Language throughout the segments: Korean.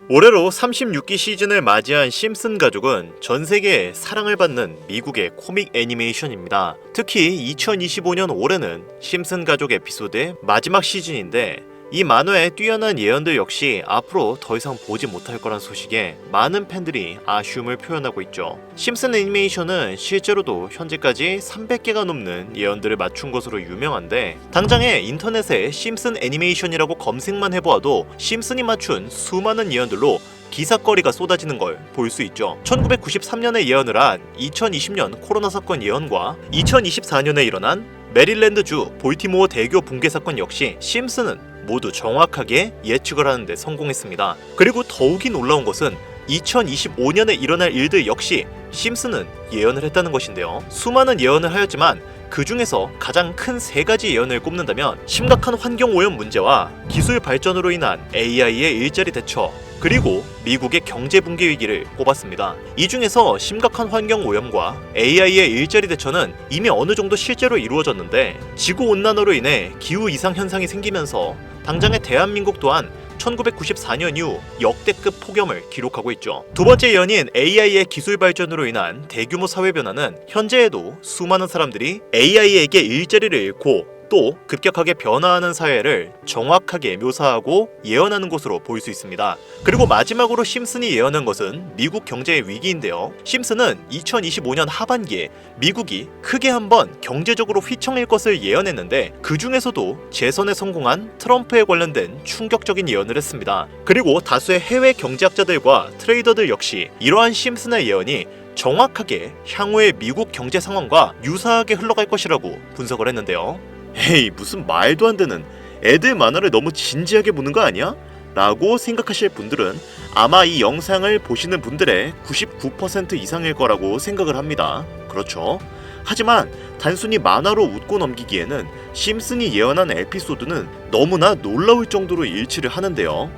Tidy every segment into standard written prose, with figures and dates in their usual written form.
올해로 36기 시즌을 맞이한 심슨 가족은 전 세계에 사랑을 받는 미국의 코믹 애니메이션입니다. 특히 2025년 올해는 심슨 가족 에피소드의 마지막 시즌인데 이 만화의 뛰어난 예언들 역시 앞으로 더 이상 보지 못할 거란 소식에 많은 팬들이 아쉬움을 표현하고 있죠. 심슨 애니메이션은 실제로도 현재까지 300개가 넘는 예언들을 맞춘 것으로 유명한데 당장에 인터넷에 심슨 애니메이션이라고 검색만 해보아도 심슨이 맞춘 수많은 예언들로 기사거리가 쏟아지는 걸 볼 수 있죠. 1993년에 예언을 한 2020년 코로나 사건 예언과 2024년에 일어난 메릴랜드주 볼티모어 대교 붕괴 사건 역시 심슨은 모두 정확하게 예측을 하는데 성공했습니다. 그리고 더욱이 놀라운 것은 2025년에 일어날 일들 역시 심슨은 예언을 했다는 것인데요. 수많은 예언을 하였지만 그 중에서 가장 큰 세 가지 예언을 꼽는다면 심각한 환경오염 문제와 기술 발전으로 인한 AI의 일자리 대처, 그리고 미국의 경제 붕괴 위기를 꼽았습니다. 이 중에서 심각한 환경오염과 AI의 일자리 대처는 이미 어느 정도 실제로 이루어졌는데 지구온난화로 인해 기후 이상 현상이 생기면서 당장의 대한민국 또한 1994년 이후 역대급 폭염을 기록하고 있죠. 두 번째 예언인 AI의 기술 발전으로 인한 대규모 사회 변화는 현재에도 수많은 사람들이 AI에게 일자리를 잃고 또 급격하게 변화하는 사회를 정확하게 묘사하고 예언하는 것으로 볼 수 있습니다. 그리고 마지막으로 심슨이 예언한 것은 미국 경제의 위기인데요. 심슨은 2025년 하반기에 미국이 크게 한번 경제적으로 휘청일 것을 예언했는데 그 중에서도 재선에 성공한 트럼프에 관련된 충격적인 예언을 했습니다. 그리고 다수의 해외 경제학자들과 트레이더들 역시 이러한 심슨의 예언이 정확하게 향후의 미국 경제 상황과 유사하게 흘러갈 것이라고 분석을 했는데요. 에이, 무슨 말도 안 되는, 애들 만화를 너무 진지하게 보는 거 아니야? 라고 생각하실 분들은 아마 이 영상을 보시는 분들의 99% 이상일 거라고 생각을 합니다. 그렇죠. 하지만 단순히 만화로 웃고 넘기기에는 심슨이 예언한 에피소드는 너무나 놀라울 정도로 일치를 하는데요.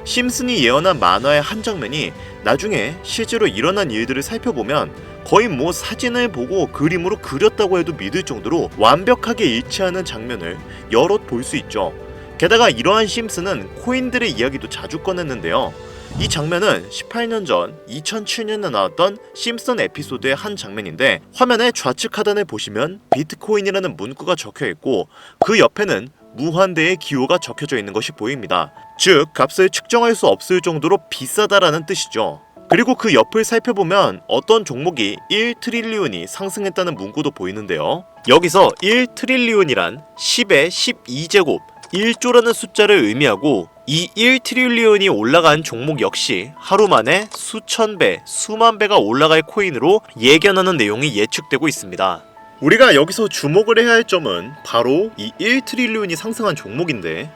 심슨이 예언한 만화의 한 장면이 나중에 실제로 일어난 일들을 살펴보면 거의 사진을 보고 그림으로 그렸다고 해도 믿을 정도로 완벽하게 일치하는 장면을 여럿 볼 수 있죠. 게다가 이러한 심슨은 코인들의 이야기도 자주 꺼냈는데요. 이 장면은 18년 전 2007년에 나왔던 심슨 에피소드의 한 장면인데 화면의 좌측 하단을 보시면 비트코인이라는 문구가 적혀있고 그 옆에는 무한대의 기호가 적혀져 있는 것이 보입니다. 즉 값을 측정할 수 없을 정도로 비싸다라는 뜻이죠. 그리고 그 옆을 살펴보면 어떤 종목이 1트릴리온이 상승했다는 문구도 보이는데요. 여기서 1트릴리온이란 10의 12제곱 1조라는 숫자를 의미하고 이 1트릴리온이 올라간 종목 역시 하루 만에 수천 배, 수만 배가 올라갈 코인으로 예견하는 내용이 예측되고 있습니다. 우리가 여기서 주목을 해야 할 점은 바로 이 1트릴리온이 상승한 종목인데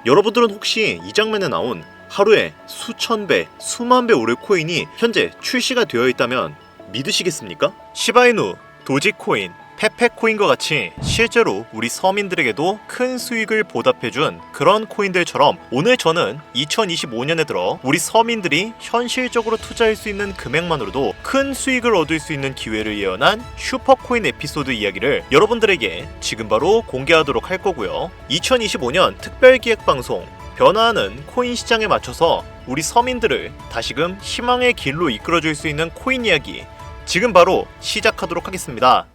여러분들은 혹시 이 장면에 나온 하루에 수천 배, 수만 배 오를 코인이 현재 출시가 되어 있다면 믿으시겠습니까? 시바이누, 도지코인, 페페코인과 같이 실제로 우리 서민들에게도 큰 수익을 보답해준 그런 코인들처럼 오늘 저는 2025년에 들어 우리 서민들이 현실적으로 투자할 수 있는 금액만으로도 큰 수익을 얻을 수 있는 기회를 예언한 슈퍼코인 에피소드 이야기를 여러분들에게 지금 바로 공개하도록 할 거고요. 2025년 특별기획방송 변화하는 코인 시장에 맞춰서 우리 서민들을 다시금 희망의 길로 이끌어줄 수 있는 코인 이야기 지금 바로 시작하도록 하겠습니다.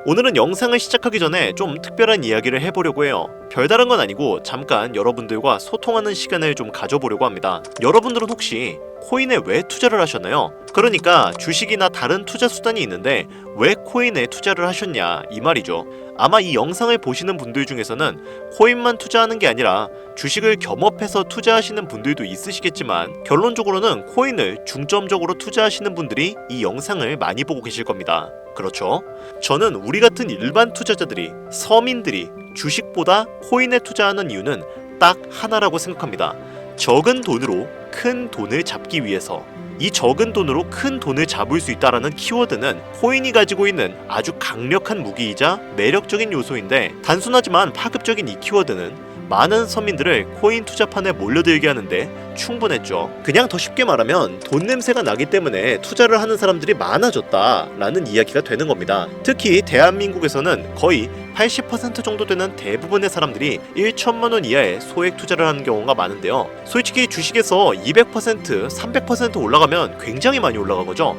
오늘은 영상을 시작하기 전에 좀 특별한 이야기를 해보려고 해요. 별다른 건 아니고 잠깐 여러분들과 소통하는 시간을 좀 가져보려고 합니다. 여러분들은 혹시 코인에 왜 투자를 하셨나요? 그러니까 주식이나 다른 투자 수단이 있는데 왜 코인에 투자를 하셨냐 이 말이죠. 아마 이 영상을 보시는 분들 중에서는 코인만 투자하는 게 아니라 주식을 겸업해서 투자하시는 분들도 있으시겠지만 결론적으로는 코인을 중점적으로 투자하시는 분들이 이 영상을 많이 보고 계실 겁니다. 그렇죠? 저는 우리 같은 일반 투자자들이, 서민들이 주식보다 코인에 투자하는 이유는 딱 하나라고 생각합니다. 적은 돈으로 큰 돈을 잡기 위해서. 이 적은 돈으로 큰 돈을 잡을 수 있다라는 키워드는 코인이 가지고 있는 아주 강력한 무기이자 매력적인 요소인데 단순하지만 파급적인 이 키워드는 많은 서민들을 코인 투자판에 몰려들게 하는데 충분했죠. 그냥 더 쉽게 말하면 돈 냄새가 나기 때문에 투자를 하는 사람들이 많아졌다라는 이야기가 되는 겁니다. 특히 대한민국에서는 거의 80% 정도 되는 대부분의 사람들이 1천만 원 이하의 소액 투자를 하는 경우가 많은데요. 솔직히 주식에서 200%, 300% 올라가면 굉장히 많이 올라간 거죠.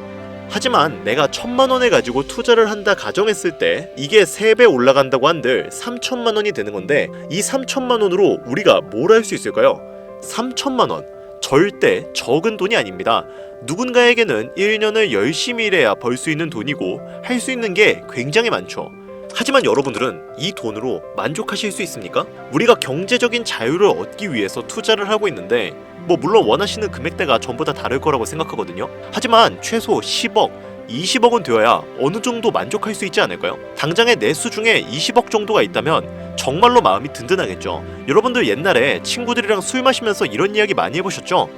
하지만 내가 1,000만 원을 가지고 투자를 한다 가정했을 때 이게 3배 올라간다고 한들 3천만 원이 되는 건데, 이 3천만 원으로 우리가 뭘 할 수 있을까요? 3천만 원 절대 적은 돈이 아닙니다. 누군가에게는 1년을 열심히 일해야 벌 수 있는 돈이고 할 수 있는 게 굉장히 많죠. 하지만 여러분들은 이 돈으로 만족하실 수 있습니까? 우리가 경제적인 자유를 얻기 위해서 투자를 하고 있는데 물론 원하시는 금액대가 전부 다 다를 거라고 생각하거든요. 하지만 최소 10억, 20억은 되어야 어느 정도 만족할 수 있지 않을까요? 당장의 내수 중에 20억 정도가 있다면 정말로 마음이 든든하겠죠. 여러분들 옛날에 친구들이랑 술 마시면서 이런 이야기 많이 해보셨죠?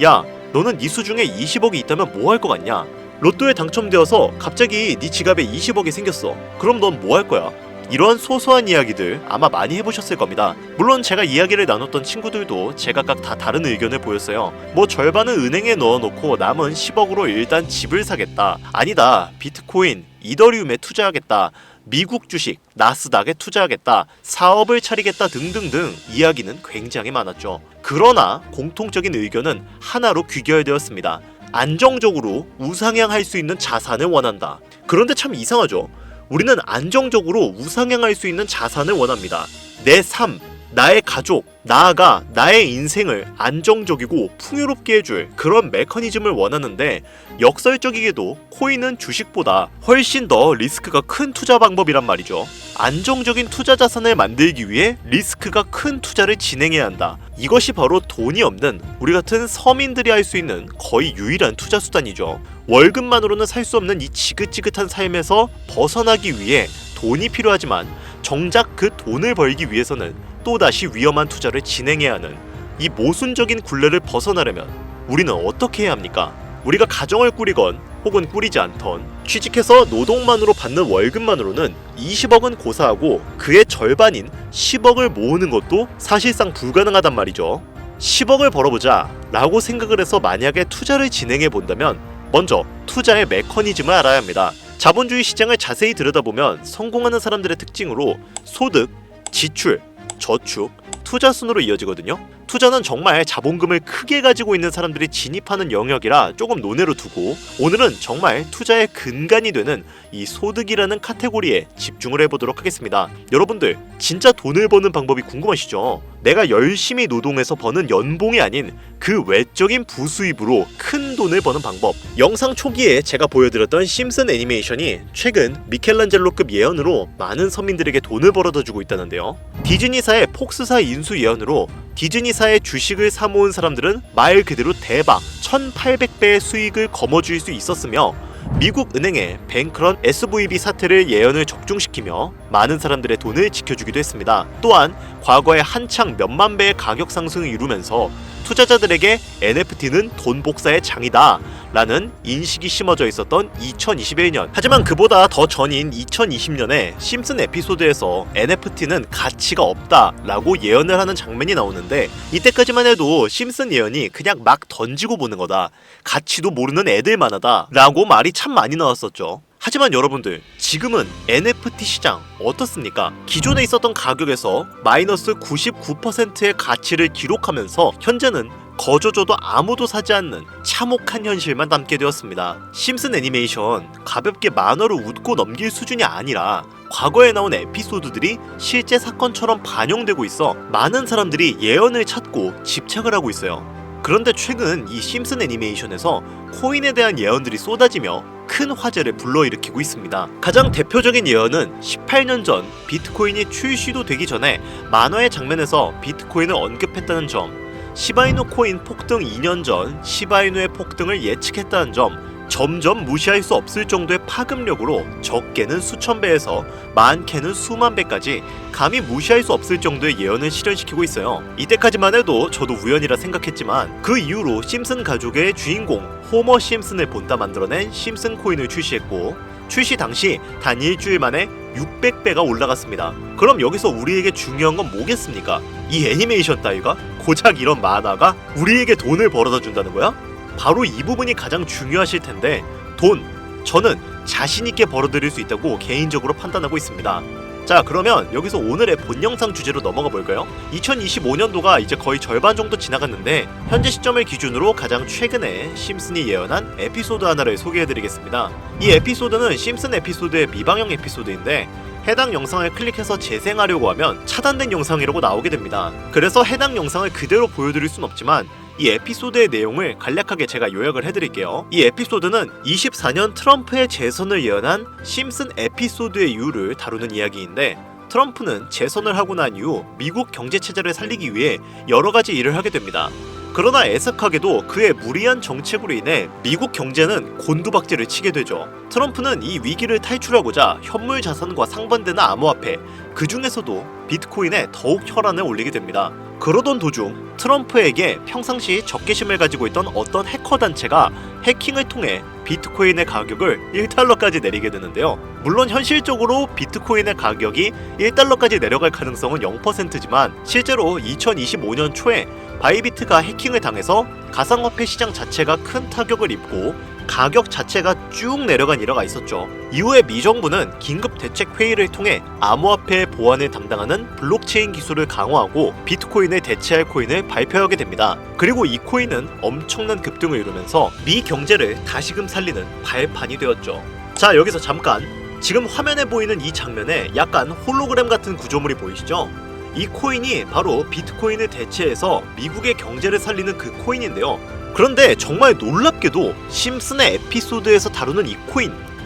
야, 너는 네 수중에 20억이 있다면 뭐 할 것 같냐? 로또에 당첨되어서 갑자기 네 지갑에 20억이 생겼어. 그럼 넌 뭐 할 거야? 이러한 소소한 이야기들 아마 많이 해보셨을 겁니다. 물론 제가 이야기를 나눴던 친구들도 제각각 다 다른 의견을 보였어요. 절반은 은행에 넣어놓고 남은 10억으로 일단 집을 사겠다. 아니다, 비트코인, 이더리움에 투자하겠다. 미국 주식, 나스닥에 투자하겠다. 사업을 차리겠다 등등등 이야기는 굉장히 많았죠. 그러나 공통적인 의견은 하나로 귀결되었습니다. 안정적으로 우상향할 수 있는 자산을 원한다. 그런데 참 이상하죠. 우리는 안정적으로 우상향할 수 있는 자산을 원합니다. 내 삶, 나의 가족, 나아가 나의 인생을 안정적이고 풍요롭게 해줄 그런 메커니즘을 원하는데, 역설적이게도 코인은 주식보다 훨씬 더 리스크가 큰 투자 방법이란 말이죠. 안정적인 투자 자산을 만들기 위해 리스크가 큰 투자를 진행해야 한다. 이것이 바로 돈이 없는 우리 같은 서민들이 할 수 있는 거의 유일한 투자 수단이죠. 월급만으로는 살 수 없는 이 지긋지긋한 삶에서 벗어나기 위해 돈이 필요하지만 정작 그 돈을 벌기 위해서는 또다시 위험한 투자를 진행해야 하는 이 모순적인 굴레를 벗어나려면 우리는 어떻게 해야 합니까? 우리가 가정을 꾸리건 혹은 꾸리지 않던 취직해서 노동만으로 받는 월급만으로는 20억은 고사하고 그의 절반인 10억을 모으는 것도 사실상 불가능하단 말이죠. 10억을 벌어보자 라고 생각을 해서 만약에 투자를 진행해 본다면 먼저 투자의 메커니즘을 알아야 합니다. 자본주의 시장을 자세히 들여다보면 성공하는 사람들의 특징으로 소득, 지출, 저축, 투자 순으로 이어지거든요. 투자는 정말 자본금을 크게 가지고 있는 사람들이 진입하는 영역이라 조금 논외로 두고, 오늘은 정말 투자의 근간이 되는 이 소득이라는 카테고리에 집중을 해보도록 하겠습니다. 여러분들 진짜 돈을 버는 방법이 궁금하시죠? 내가 열심히 노동해서 버는 연봉이 아닌 그 외적인 부수입으로 큰 돈을 버는 방법. 영상 초기에 제가 보여드렸던 심슨 애니메이션이 최근 미켈란젤로급 예언으로 많은 서민들에게 돈을 벌어다 주고 있다는데요. 디즈니사의 폭스사 인수 예언으로 디즈니사의 주식을 사모은 사람들은 말 그대로 대박 1800배의 수익을 거머쥘 수 있었으며, 미국 은행의 뱅크런 SVB 사태를 예언을 적중시키며 많은 사람들의 돈을 지켜주기도 했습니다. 또한 과거에 한창 몇만 배의 가격 상승을 이루면서 투자자들에게 NFT는 돈 복사의 장이다 라는 인식이 심어져 있었던 2021년. 하지만 그보다 더 전인 2020년에 심슨 에피소드에서 NFT는 가치가 없다 라고 예언을 하는 장면이 나오는데, 이때까지만 해도 심슨 예언이 그냥 막 던지고 보는 거다, 가치도 모르는 애들만 하다 라고 말이 참 많이 나왔었죠. 하지만 여러분들, 지금은 NFT 시장 어떻습니까? 기존에 있었던 가격에서 마이너스 99%의 가치를 기록하면서 현재는 거저줘도 아무도 사지 않는 참혹한 현실만 남게 되었습니다. 심슨 애니메이션 가볍게 만화로 웃고 넘길 수준이 아니라 과거에 나온 에피소드들이 실제 사건처럼 반영되고 있어 많은 사람들이 예언을 찾고 집착을 하고 있어요. 그런데 최근 이 심슨 애니메이션에서 코인에 대한 예언들이 쏟아지며 큰 화제를 불러일으키고 있습니다. 가장 대표적인 예언은 18년 전 비트코인이 출시도 되기 전에 만화의 장면에서 비트코인을 언급했다는 점, 시바이누 코인 폭등 2년 전 시바이누의 폭등을 예측했다는 점, 점점 무시할 수 없을 정도의 파급력으로 적게는 수천 배에서 많게는 수만 배까지 감히 무시할 수 없을 정도의 예언을 실현시키고 있어요. 이때까지만 해도 저도 우연이라 생각했지만 그 이후로 심슨 가족의 주인공 호머 심슨을 본따 만들어낸 심슨 코인을 출시했고, 출시 당시 단 일주일 만에 600배가 올라갔습니다. 그럼 여기서 우리에게 중요한 건 뭐겠습니까? 이 애니메이션 따위가? 고작 이런 만화가 우리에게 돈을 벌어다 준다는 거야? 바로 이 부분이 가장 중요하실 텐데, 돈, 저는 자신있게 벌어들일 수 있다고 개인적으로 판단하고 있습니다. 자, 그러면 여기서 오늘의 본 영상 주제로 넘어가 볼까요? 2025년도가 이제 거의 절반 정도 지나갔는데 현재 시점을 기준으로 가장 최근에 심슨이 예언한 에피소드 하나를 소개해드리겠습니다. 이 에피소드는 심슨 에피소드의 미방영 에피소드인데 해당 영상을 클릭해서 재생하려고 하면 차단된 영상이라고 나오게 됩니다. 그래서 해당 영상을 그대로 보여드릴 순 없지만 이 에피소드의 내용을 간략하게 제가 요약을 해드릴게요. 이 에피소드는 24년 트럼프의 재선을 예언한 심슨 에피소드의 이유를 다루는 이야기인데, 트럼프는 재선을 하고 난 이후 미국 경제체제를 살리기 위해 여러가지 일을 하게 됩니다. 그러나 애석하게도 그의 무리한 정책으로 인해 미국 경제는 곤두박질을 치게 되죠. 트럼프는 이 위기를 탈출하고자 현물 자산과 상반되는 암호화폐, 그 중에서도 비트코인에 더욱 혈안을 올리게 됩니다. 그러던 도중 트럼프에게 평상시 적개심을 가지고 있던 어떤 해커 단체가 해킹을 통해 비트코인의 가격을 1달러까지 내리게 되는데요. 물론 현실적으로 비트코인의 가격이 1달러까지 내려갈 가능성은 0%지만 실제로 2025년 초에 바이비트가 해킹을 당해서 가상화폐 시장 자체가 큰 타격을 입고 가격 자체가 쭉 내려간 일화가 있었죠. 이후에 미 정부는 긴급 대책 회의를 통해 암호화폐 보안을 담당하는 블록체인 기술을 강화하고 비트코인을 대체할 코인을 발표하게 됩니다. 그리고 이 코인은 엄청난 급등을 이루면서 미 경제를 다시금 살리는 발판이 되었죠. 자, 여기서 잠깐, 지금 화면에 보이는 이 장면에 약간 홀로그램 같은 구조물이 보이시죠? 이 코인이 바로 비트코인을 대체해서 미국의 경제를 살리는 그 코인인데요. 그런데 정말 놀랍게도 심슨의 에피소드에서 다루는 이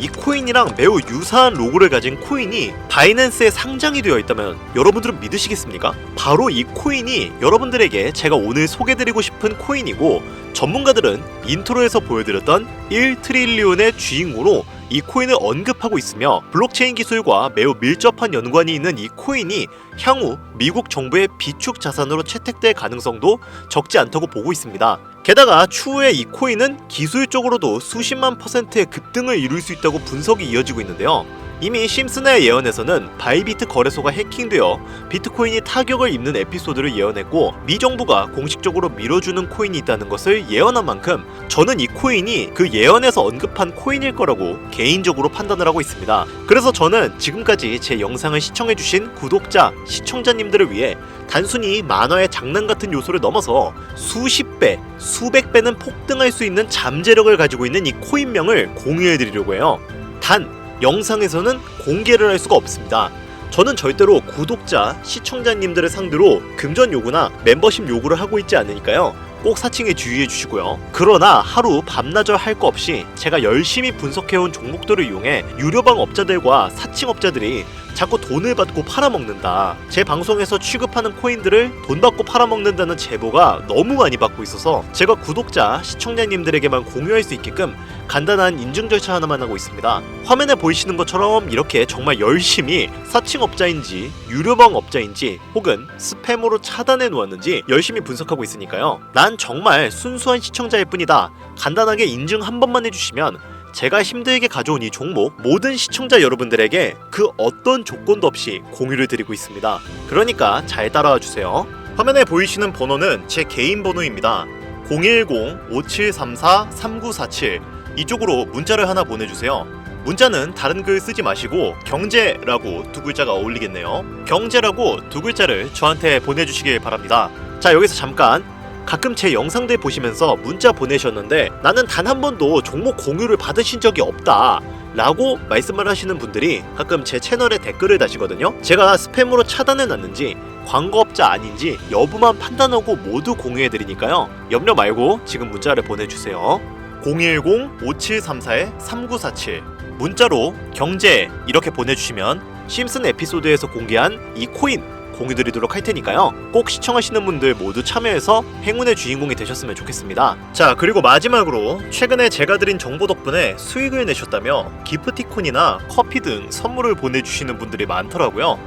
코인이랑 매우 유사한 로고를 가진 코인이 바이낸스에 상장이 되어 있다면 여러분들은 믿으시겠습니까? 바로 이 코인이 여러분들에게 제가 오늘 소개드리고 싶은 코인이고, 전문가들은 인트로에서 보여드렸던 1트릴리온의 주인공으로 이 코인을 언급하고 있으며, 블록체인 기술과 매우 밀접한 연관이 있는 이 코인이 향후 미국 정부의 비축 자산으로 채택될 가능성도 적지 않다고 보고 있습니다. 게다가 추후에 이 코인은 기술적으로도 수십만 %의 급등을 이룰 수 있다고 분석이 이어지고 있는데요. 이미 심슨의 예언에서는 바이비트 거래소가 해킹되어 비트코인이 타격을 입는 에피소드를 예언했고, 미 정부가 공식적으로 밀어주는 코인이 있다는 것을 예언한 만큼 저는 이 코인이 그 예언에서 언급한 코인일 거라고 개인적으로 판단을 하고 있습니다. 그래서 저는 지금까지 제 영상을 시청해주신 구독자, 시청자님들을 위해 단순히 만화의 장난 같은 요소를 넘어서 수십 배, 수백 배는 폭등할 수 있는 잠재력을 가지고 있는 이 코인명을 공유해드리려고 해요. 단, 영상에서는 공개를 할 수가 없습니다. 저는 절대로 구독자, 시청자님들을 상대로 금전 요구나 멤버십 요구를 하고 있지 않으니까요. 꼭 사칭에 주의해 주시고요. 그러나 하루 밤낮을 할 거 없이 제가 열심히 분석해온 종목들을 이용해 유료방 업자들과 사칭업자들이 자꾸 돈을 받고 팔아먹는다, 제 방송에서 취급하는 코인들을 돈 받고 팔아먹는다는 제보가 너무 많이 받고 있어서 제가 구독자, 시청자님들에게만 공유할 수 있게끔 간단한 인증 절차 하나만 하고 있습니다. 화면에 보이시는 것처럼 이렇게 정말 열심히 사칭업자인지 유료방 업자인지 혹은 스팸으로 차단해 놓았는지 열심히 분석하고 있으니까요. 난 정말 순수한 시청자일 뿐이다, 간단하게 인증 한 번만 해주시면 제가 힘들게 가져온 이 종목 모든 시청자 여러분들에게 그 어떤 조건도 없이 공유를 드리고 있습니다. 그러니까 잘 따라와 주세요. 화면에 보이시는 번호는 제 개인 번호입니다. 010-5734-3947 이쪽으로 문자를 하나 보내주세요. 문자는 다른 글 쓰지 마시고 경제라고 두 글자가 어울리겠네요. 경제라고 두 글자를 저한테 보내주시길 바랍니다. 자, 여기서 잠깐, 가끔 제 영상들 보시면서 문자 보내셨는데 나는 단 한 번도 종목 공유를 받으신 적이 없다 라고 말씀을 하시는 분들이 가끔 제 채널에 댓글을 다시거든요. 제가 스팸으로 차단해놨는지 광고업자 아닌지 여부만 판단하고 모두 공유해드리니까요. 염려 말고 지금 문자를 보내주세요. 010-5734-3947 문자로 경제 이렇게 보내주시면 심슨 에피소드에서 공개한 이 코인 공유드리도록 할 테니까요. 꼭 시청하시는 분들 모두 참여해서 행운의 주인공이 되셨으면 좋겠습니다. 자, 그리고 마지막으로 최근에 제가 드린 정보 덕분에 수익을 내셨다며 기프티콘이나 커피 등 선물을 보내주시는 분들이 많더라고요.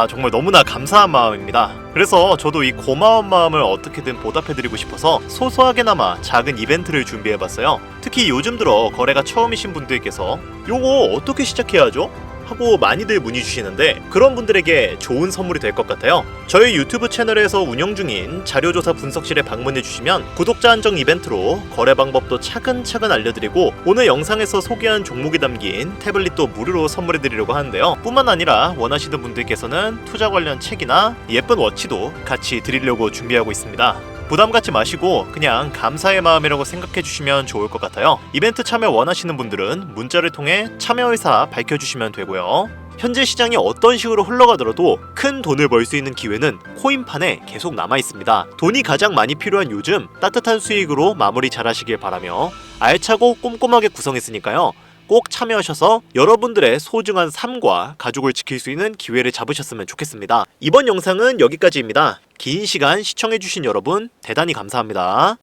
정말 너무나 감사한 마음입니다. 그래서 저도 이 고마운 마음을 어떻게든 보답해드리고 싶어서 소소하게나마 작은 이벤트를 준비해봤어요. 특히 요즘 들어 거래가 처음이신 분들께서 요거 어떻게 시작해야죠? 하고 많이들 문의 주시는데 그런 분들에게 좋은 선물이 될 것 같아요. 저희 유튜브 채널에서 운영 중인 자료조사 분석실에 방문해 주시면 구독자 한정 이벤트로 거래 방법도 차근차근 알려드리고 오늘 영상에서 소개한 종목이 담긴 태블릿도 무료로 선물해 드리려고 하는데요. 뿐만 아니라 원하시는 분들께서는 투자 관련 책이나 예쁜 워치도 같이 드리려고 준비하고 있습니다. 부담 갖지 마시고 그냥 감사의 마음이라고 생각해 주시면 좋을 것 같아요. 이벤트 참여 원하시는 분들은 문자를 통해 참여 의사 밝혀주시면 되고요. 현재 시장이 어떤 식으로 흘러가더라도 큰 돈을 벌 수 있는 기회는 코인판에 계속 남아 있습니다. 돈이 가장 많이 필요한 요즘 따뜻한 수익으로 마무리 잘 하시길 바라며 알차고 꼼꼼하게 구성했으니까요. 꼭 참여하셔서 여러분들의 소중한 삶과 가족을 지킬 수 있는 기회를 잡으셨으면 좋겠습니다. 이번 영상은 여기까지입니다. 긴 시간 시청해주신 여러분 대단히 감사합니다.